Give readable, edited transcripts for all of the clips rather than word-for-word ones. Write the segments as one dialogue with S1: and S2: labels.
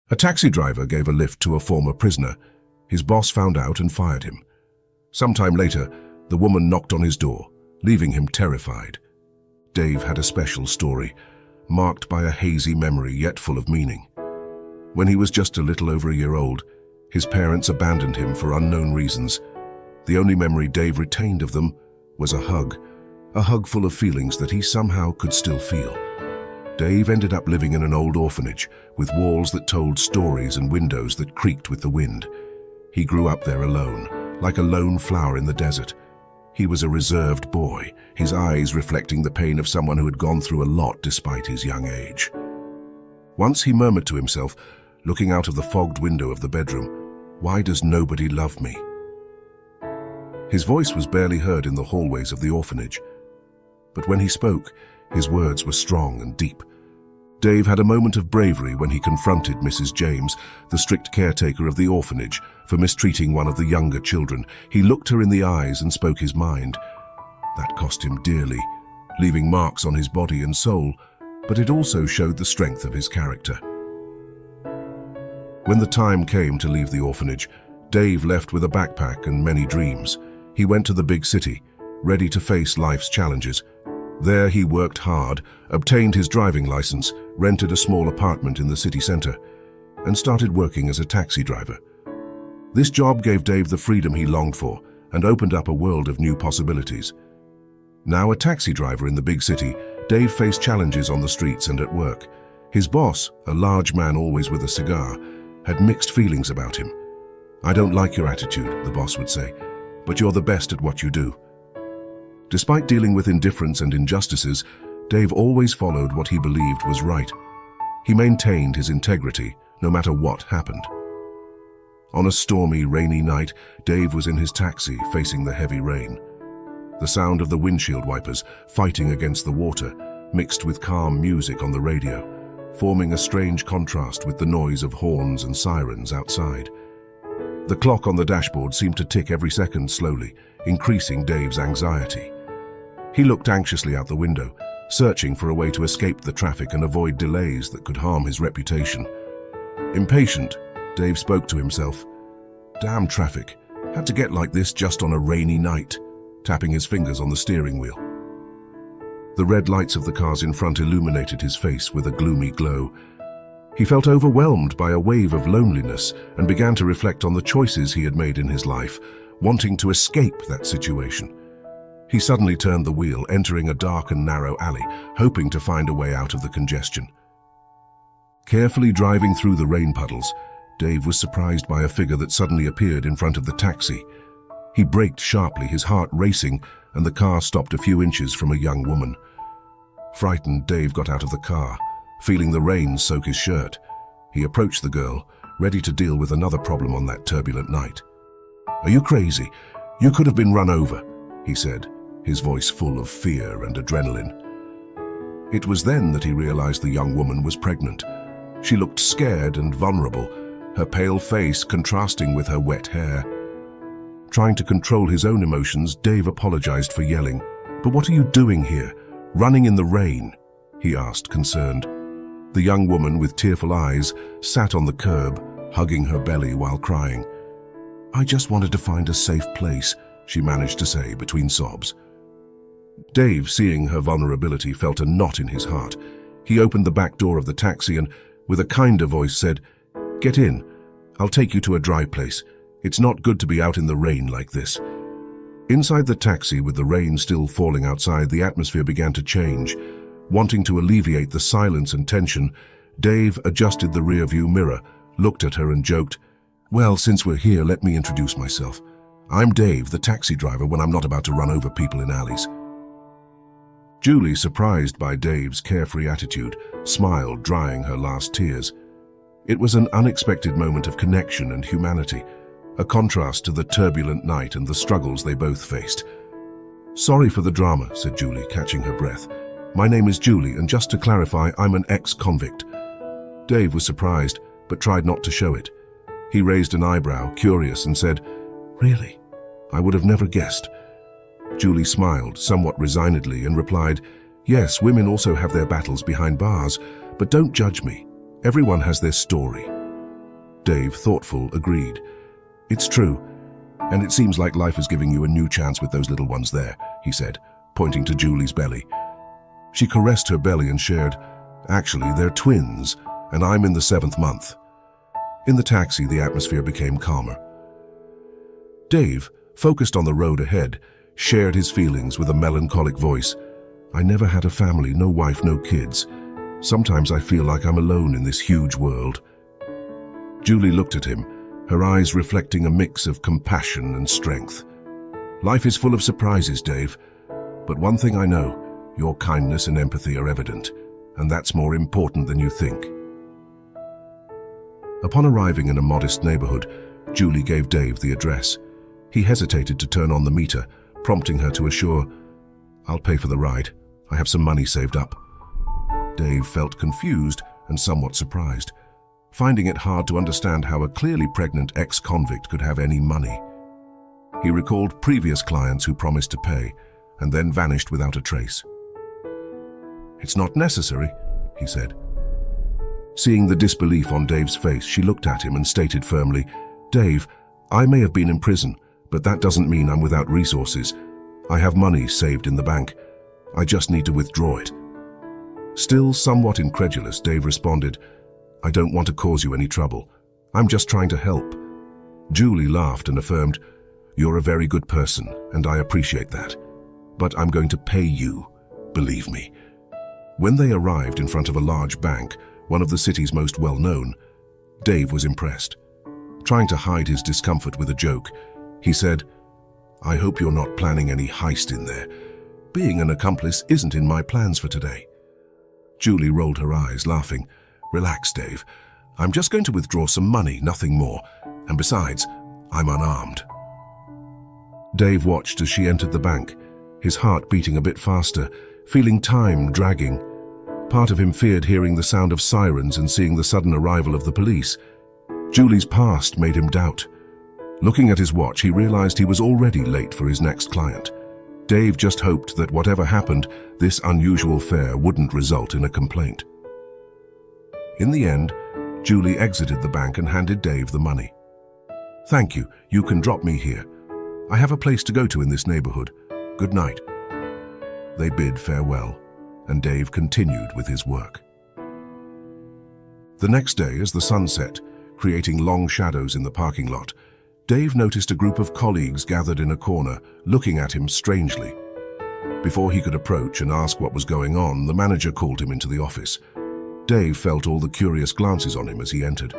S1: A taxi driver gave a lift to a former prisoner. His boss found out and fired him. Sometime later, the woman knocked on his door, leaving him terrified. Dave had a special story, marked by a hazy memory yet full of meaning. When he was just a little over a year old, his parents abandoned him for unknown reasons. The only memory Dave retained of them was a hug full of feelings that he somehow could still feel. Dave ended up living in an old orphanage with walls that told stories and windows that creaked with the wind. He grew up there alone, like a lone flower in the desert. He was a reserved boy, his eyes reflecting the pain of someone who had gone through a lot despite his young age. Once he murmured to himself, looking out of the fogged window of the bedroom, "Why does nobody love me?" His voice was barely heard in the hallways of the orphanage. But when he spoke, his words were strong and deep. Dave had a moment of bravery when he confronted Mrs. James, the strict caretaker of the orphanage, for mistreating one of the younger children. He looked her in the eyes and spoke his mind. That cost him dearly, leaving marks on his body and soul, but it also showed the strength of his character. When the time came to leave the orphanage, Dave left with a backpack and many dreams. He went to the big city, ready to face life's challenges. There he worked hard, obtained his driving license, rented a small apartment in the city center, and started working as a taxi driver. This job gave Dave the freedom he longed for and opened up a world of new possibilities. Now a taxi driver in the big city, Dave faced challenges on the streets and at work. His boss, a large man always with a cigar, had mixed feelings about him. "I don't like your attitude," the boss would say, "but you're the best at what you do." Despite dealing with indifference and injustices, Dave always followed what he believed was right. He maintained his integrity, no matter what happened. On a stormy, rainy night, Dave was in his taxi, facing the heavy rain. The sound of the windshield wipers fighting against the water mixed with calm music on the radio, forming a strange contrast with the noise of horns and sirens outside. The clock on the dashboard seemed to tick every second slowly, increasing Dave's anxiety. He looked anxiously out the window, searching for a way to escape the traffic and avoid delays that could harm his reputation. Impatient, Dave spoke to himself. "Damn traffic. Had to get like this just on a rainy night," tapping his fingers on the steering wheel. The red lights of the cars in front illuminated his face with a gloomy glow. He felt overwhelmed by a wave of loneliness and began to reflect on the choices he had made in his life, wanting to escape that situation. He suddenly turned the wheel, entering a dark and narrow alley, hoping to find a way out of the congestion. Carefully driving through the rain puddles, Dave was surprised by a figure that suddenly appeared in front of the taxi. He braked sharply, his heart racing, and the car stopped a few inches from a young woman. Frightened, Dave got out of the car, feeling the rain soak his shirt. He approached the girl, ready to deal with another problem on that turbulent night. "Are you crazy? You could have been run over," he said, his voice full of fear and adrenaline. It was then that he realized the young woman was pregnant. She looked scared and vulnerable, her pale face contrasting with her wet hair. Trying to control his own emotions, Dave apologized for yelling. "But what are you doing here, running in the rain?" he asked, concerned. The young woman with tearful eyes sat on the curb, hugging her belly while crying. "I just wanted to find a safe place," she managed to say between sobs. Dave, seeing her vulnerability, felt a knot in his heart. He opened the back door of the taxi and, with a kinder voice, said, "Get in. I'll take you to a dry place. It's not good to be out in the rain like this." Inside the taxi, with the rain still falling outside, the atmosphere began to change. Wanting to alleviate the silence and tension, Dave adjusted the rearview mirror, looked at her and joked, "Well, since we're here, let me introduce myself. I'm Dave, the taxi driver, when I'm not about to run over people in alleys." Julie, surprised by Dave's carefree attitude, smiled, drying her last tears. It was an unexpected moment of connection and humanity, a contrast to the turbulent night and the struggles they both faced. "Sorry for the drama," said Julie, catching her breath. "My name is Julie, and just to clarify, I'm an ex-convict." Dave was surprised, but tried not to show it. He raised an eyebrow, curious, and said, "Really? I would have never guessed." Julie smiled, somewhat resignedly, and replied, "Yes, women also have their battles behind bars, but don't judge me. Everyone has their story." Dave, thoughtful, agreed. It's true, and it seems like life is giving you a new chance with those little ones there, he said, pointing to Julie's belly. She caressed her belly and shared, actually, they're twins, and I'm in the 7th month. In the taxi, the atmosphere became calmer. Dave, focused on the road ahead, shared his feelings with a melancholic voice. I never had a family, no wife, no kids. Sometimes I feel like I'm alone in this huge world. Julie looked at him, her eyes reflecting a mix of compassion and strength. Life is full of surprises, Dave, but one thing I know, your kindness and empathy are evident, and that's more important than you think. Upon arriving in a modest neighborhood, Julie gave Dave the address. He hesitated to turn on the meter, prompting her to assure, I'll pay for the ride. I have some money saved up. Dave felt confused and somewhat surprised, finding it hard to understand how a clearly pregnant ex-convict could have any money. He recalled previous clients who promised to pay and then vanished without a trace. It's not necessary, he said. Seeing the disbelief on Dave's face, she looked at him and stated firmly, Dave, I may have been in prison, but that doesn't mean I'm without resources. I have money saved in the bank. I just need to withdraw it. Still somewhat incredulous, Dave responded, I don't want to cause you any trouble. I'm just trying to help. Julie laughed and affirmed, You're a very good person, and I appreciate that. But I'm going to pay you, believe me. When they arrived in front of a large bank, one of the city's most well-known, Dave was impressed. Trying to hide his discomfort with a joke, he said, I hope you're not planning any heist in there. Being an accomplice isn't in my plans for today. Julie rolled her eyes, laughing. Relax, Dave. I'm just going to withdraw some money, nothing more. And besides, I'm unarmed. Dave watched as she entered the bank, his heart beating a bit faster, feeling time dragging. Part of him feared hearing the sound of sirens and seeing the sudden arrival of the police. Julie's past made him doubt. Looking at his watch, he realized he was already late for his next client. Dave just hoped that whatever happened, this unusual fare wouldn't result in a complaint. In the end, Julie exited the bank and handed Dave the money. Thank you, you can drop me here. I have a place to go to in this neighborhood. Good night. They bid farewell, and Dave continued with his work. The next day, as the sun set, creating long shadows in the parking lot, Dave noticed a group of colleagues gathered in a corner, looking at him strangely. Before he could approach and ask what was going on, the manager called him into the office. Dave felt all the curious glances on him as he entered.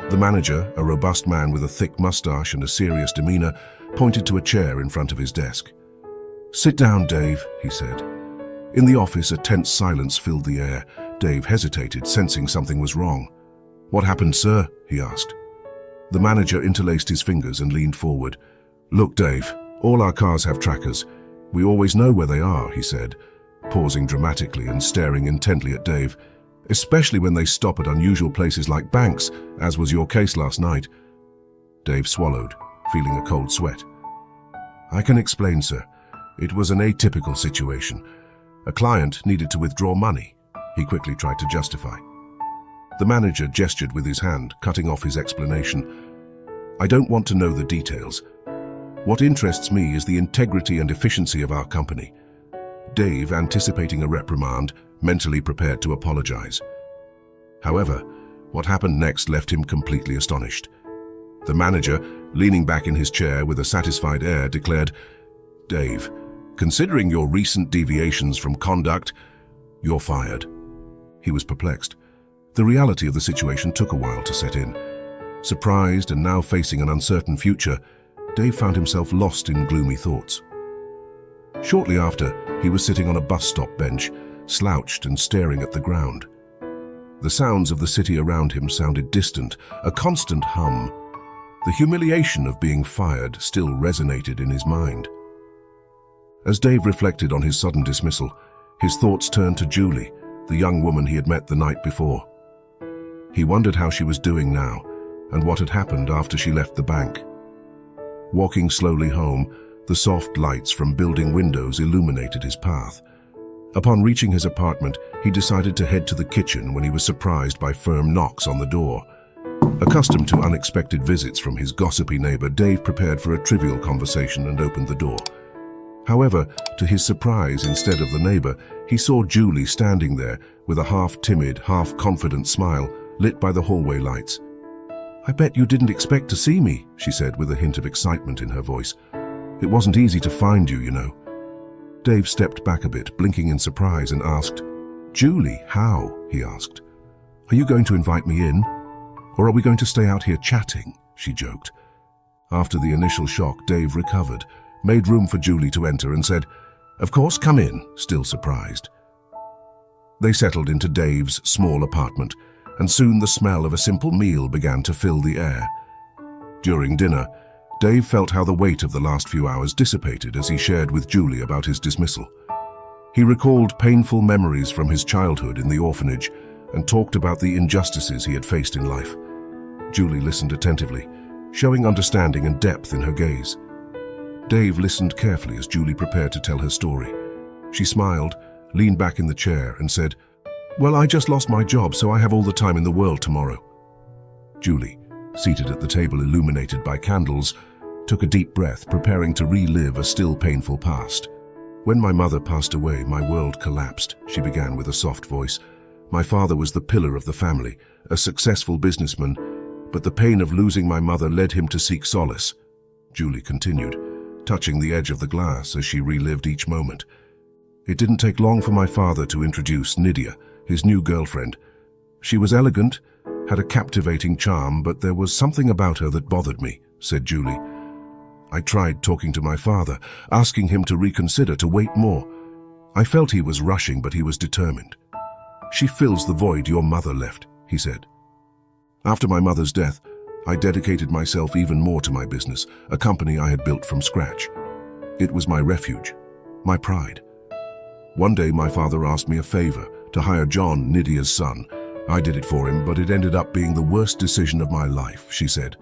S1: The manager, a robust man with a thick mustache and a serious demeanor, pointed to a chair in front of his desk. Sit down, Dave, he said. In the office, a tense silence filled the air. Dave hesitated, sensing something was wrong. What happened, sir? He asked. The manager interlaced his fingers and leaned forward. Look, Dave, all our cars have trackers. We always know where they are, he said, pausing dramatically and staring intently at Dave, especially when they stop at unusual places like banks, as was your case last night. Dave swallowed, feeling a cold sweat. I can explain, sir. It was an atypical situation. A client needed to withdraw money. He quickly tried to justify. The manager gestured with his hand, cutting off his explanation. I don't want to know the details. What interests me is the integrity and efficiency of our company. Dave, anticipating a reprimand, mentally prepared to apologize. However, what happened next left him completely astonished. The manager, leaning back in his chair with a satisfied air, declared, Dave, considering your recent deviations from conduct, you're fired. He was perplexed. The reality of the situation took a while to set in. Surprised and now facing an uncertain future, Dave found himself lost in gloomy thoughts. Shortly after, he was sitting on a bus stop bench, slouched and staring at the ground. The sounds of the city around him sounded distant, a constant hum. The humiliation of being fired still resonated in his mind. As Dave reflected on his sudden dismissal, his thoughts turned to Julie, the young woman he had met the night before. He wondered how she was doing now, and what had happened after she left the bank. Walking slowly home, the soft lights from building windows illuminated his path. Upon reaching his apartment, he decided to head to the kitchen when he was surprised by firm knocks on the door. Accustomed to unexpected visits from his gossipy neighbor, Dave prepared for a trivial conversation and opened the door. However, to his surprise, instead of the neighbor, he saw Julie standing there with a half-timid, half-confident smile lit by the hallway lights. "I bet you didn't expect to see me," she said with a hint of excitement in her voice. "It wasn't easy to find you, you know." Dave stepped back a bit, blinking in surprise, and asked, "Julie, how?" he asked. "Are you going to invite me in? Or are we going to stay out here chatting?" she joked. After the initial shock, Dave recovered, made room for Julie to enter, and said, "Of course, come in," still surprised. They settled into Dave's small apartment, and soon the smell of a simple meal began to fill the air. During dinner, Dave felt how the weight of the last few hours dissipated as he shared with Julie about his dismissal. He recalled painful memories from his childhood in the orphanage and talked about the injustices he had faced in life. Julie listened attentively, showing understanding and depth in her gaze. Dave listened carefully as Julie prepared to tell her story. She smiled, leaned back in the chair, and said, "Well, I just lost my job, so I have all the time in the world tomorrow." Julie, seated at the table illuminated by candles, took a deep breath, preparing to relive a still painful past. "When my mother passed away, my world collapsed," she began with a soft voice. "My father was the pillar of the family, a successful businessman, but the pain of losing my mother led him to seek solace." Julie continued, touching the edge of the glass as she relived each moment. "It didn't take long for my father to introduce Nydia, his new girlfriend. She was elegant, had a captivating charm, but there was something about her that bothered me," said Julie. "I tried talking to my father, asking him to reconsider, to wait more. I felt he was rushing, but he was determined. 'She fills the void your mother left,' he said. After my mother's death, I dedicated myself even more to my business, a company I had built from scratch. It was my refuge, my pride. One day my father asked me a favor, to hire John, Nydia's son. I did it for him, but it ended up being the worst decision of my life," she said,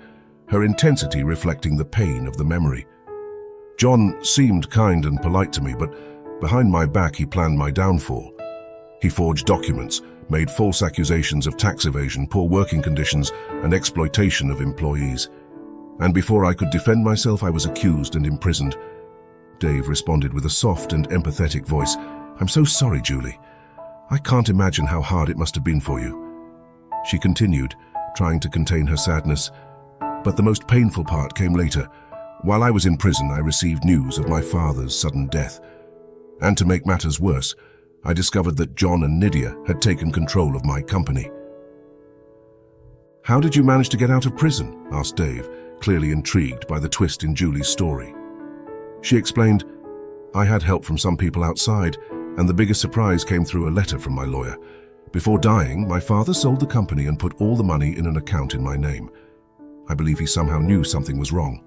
S1: her intensity reflecting the pain of the memory. "John seemed kind and polite to me, but behind my back he planned my downfall. He forged documents, made false accusations of tax evasion, poor working conditions, and exploitation of employees. And before I could defend myself, I was accused and imprisoned." Dave responded with a soft and empathetic voice. "I'm so sorry, Julie. I can't imagine how hard it must have been for you." She continued, trying to contain her sadness. "But the most painful part came later. While I was in prison, I received news of my father's sudden death. And to make matters worse, I discovered that John and Nydia had taken control of my company." "How did you manage to get out of prison?" asked Dave, clearly intrigued by the twist in Julie's story. She explained, "I had help from some people outside, and the biggest surprise came through a letter from my lawyer. Before dying, my father sold the company and put all the money in an account in my name. I believe he somehow knew something was wrong."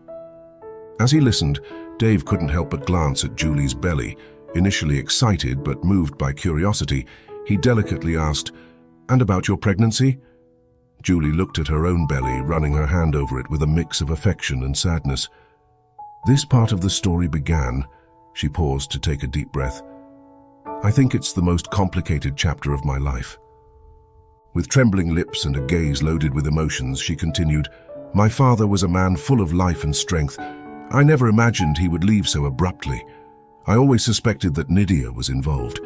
S1: As he listened, Dave couldn't help but glance at Julie's belly. Initially excited but moved by curiosity, he delicately asked, "And about your pregnancy?" Julie looked at her own belly, running her hand over it with a mix of affection and sadness. "This part of the story began," she paused to take a deep breath. "I think it's the most complicated chapter of my life." With trembling lips and a gaze loaded with emotions, she continued, "My father was a man full of life and strength. I never imagined he would leave so abruptly. I always suspected that Nydia was involved.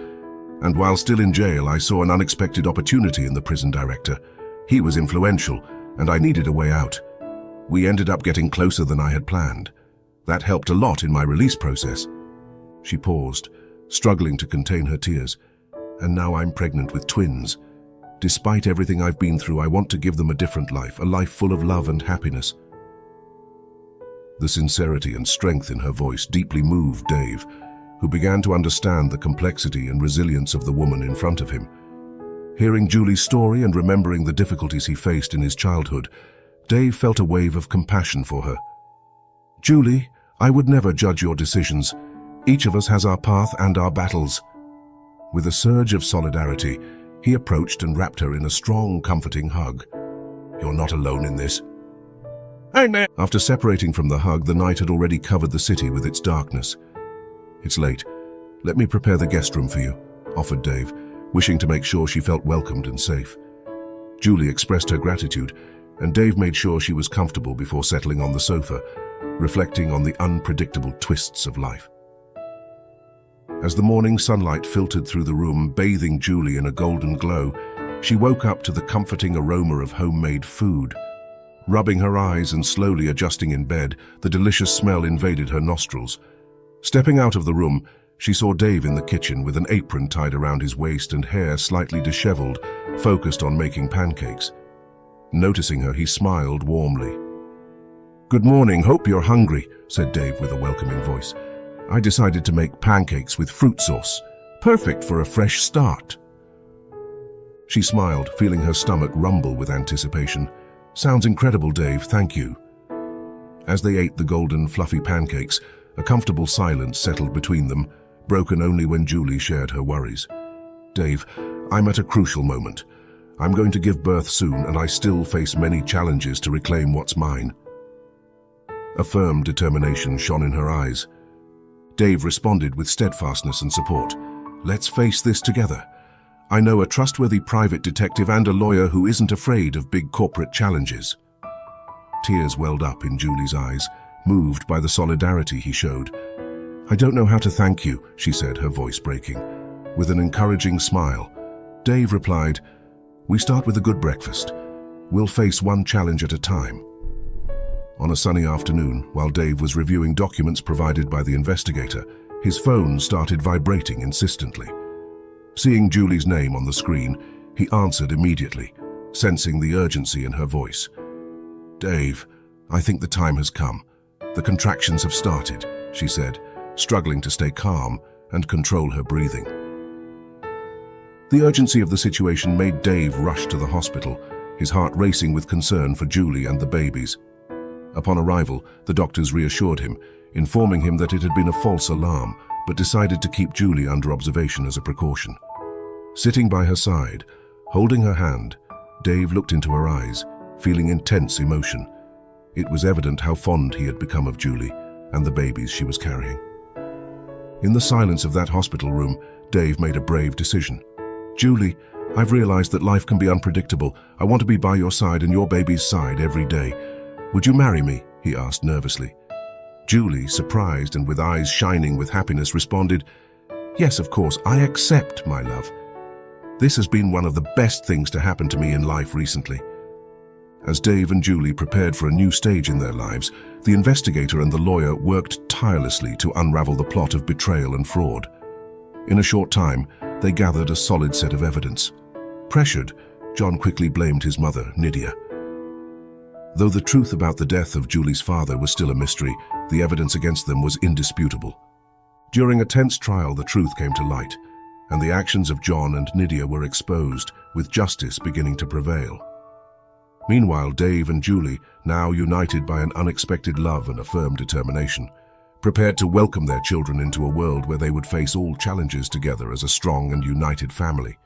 S1: And while still in jail, I saw an unexpected opportunity in the prison director. He was influential, and I needed a way out. We ended up getting closer than I had planned. That helped a lot in my release process." She paused, struggling to contain her tears. "And now I'm pregnant with twins. Despite everything I've been through, I want to give them a different life, a life full of love and happiness." The sincerity and strength in her voice deeply moved Dave, who began to understand the complexity and resilience of the woman in front of him. Hearing Julie's story and remembering the difficulties he faced in his childhood, Dave felt a wave of compassion for her. "Julie, I would never judge your decisions. Each of us has our path and our battles." With a surge of solidarity, he approached and wrapped her in a strong, comforting hug. "You're not alone in this." After separating from the hug, the night had already covered the city with its darkness. "It's late. Let me prepare the guest room for you," offered Dave, wishing to make sure she felt welcomed and safe. Julie expressed her gratitude, and Dave made sure she was comfortable before settling on the sofa, reflecting on the unpredictable twists of life. As the morning sunlight filtered through the room, bathing Julie in a golden glow, she woke up to the comforting aroma of homemade food. Rubbing her eyes and slowly adjusting in bed, the delicious smell invaded her nostrils. Stepping out of the room, she saw Dave in the kitchen with an apron tied around his waist and hair slightly disheveled, focused on making pancakes. Noticing her, he smiled warmly. "Good morning, hope you're hungry," said Dave with a welcoming voice. "I decided to make pancakes with fruit sauce. Perfect for a fresh start." She smiled, feeling her stomach rumble with anticipation. "Sounds incredible, Dave, thank you." As they ate the golden, fluffy pancakes, a comfortable silence settled between them, broken only when Julie shared her worries. "Dave, I'm at a crucial moment. I'm going to give birth soon, and I still face many challenges to reclaim what's mine." A firm determination shone in her eyes. Dave responded with steadfastness and support. "Let's face this together. I know a trustworthy private detective and a lawyer who isn't afraid of big corporate challenges." Tears welled up in Julie's eyes, moved by the solidarity he showed. "I don't know how to thank you," she said, her voice breaking. With an encouraging smile, Dave replied, "We start with a good breakfast. We'll face one challenge at a time." On a sunny afternoon, while Dave was reviewing documents provided by the investigator, his phone started vibrating insistently. Seeing Julie's name on the screen, he answered immediately, sensing the urgency in her voice. "Dave, I think the time has come. The contractions have started," she said, struggling to stay calm and control her breathing. The urgency of the situation made Dave rush to the hospital, his heart racing with concern for Julie and the babies. Upon arrival, the doctors reassured him, informing him that it had been a false alarm, but decided to keep Julie under observation as a precaution. Sitting by her side, holding her hand, Dave looked into her eyes, feeling intense emotion. It was evident how fond he had become of Julie and the babies she was carrying. In the silence of that hospital room, Dave made a brave decision. "Julie, I've realized that life can be unpredictable. I want to be by your side and your baby's side every day. Would you marry me?" he asked nervously. Julie, surprised and with eyes shining with happiness, responded, "Yes, of course, I accept, my love. This has been one of the best things to happen to me in life recently." As Dave and Julie prepared for a new stage in their lives, the investigator and the lawyer worked tirelessly to unravel the plot of betrayal and fraud. In a short time, they gathered a solid set of evidence. Pressured, John quickly blamed his mother, Nydia. Though the truth about the death of Julie's father was still a mystery, the evidence against them was indisputable. During a tense trial, the truth came to light, and the actions of John and Nydia were exposed, with justice beginning to prevail. Meanwhile, Dave and Julie, now united by an unexpected love and a firm determination, prepared to welcome their children into a world where they would face all challenges together as a strong and united family.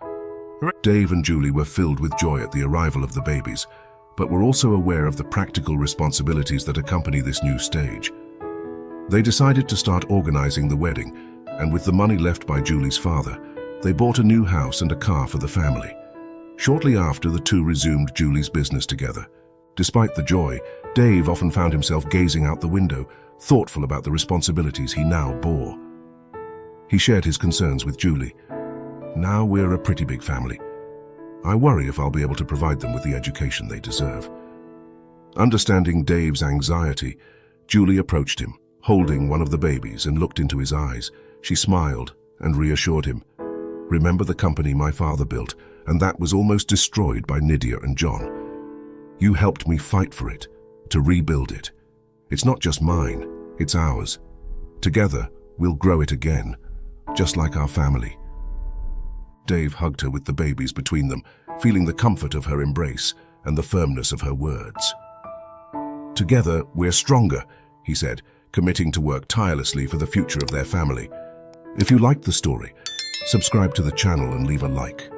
S1: Dave and Julie were filled with joy at the arrival of the babies, but were also aware of the practical responsibilities that accompany this new stage. They decided to start organizing the wedding, and with the money left by Julie's father, they bought a new house and a car for the family. Shortly after, the two resumed Julie's business together. Despite the joy, Dave often found himself gazing out the window, thoughtful about the responsibilities he now bore. He shared his concerns with Julie. "Now we're a pretty big family. I worry if I'll be able to provide them with the education they deserve." Understanding Dave's anxiety, Julie approached him, holding one of the babies, and looked into his eyes. She smiled and reassured him. "Remember the company my father built, and that was almost destroyed by Nydia and John. You helped me fight for it, to rebuild it. It's not just mine, it's ours. Together, we'll grow it again, just like our family." Dave hugged her with the babies between them, feeling the comfort of her embrace and the firmness of her words. "Together, we're stronger," he said, committing to work tirelessly for the future of their family. If you liked the story, subscribe to the channel and leave a like.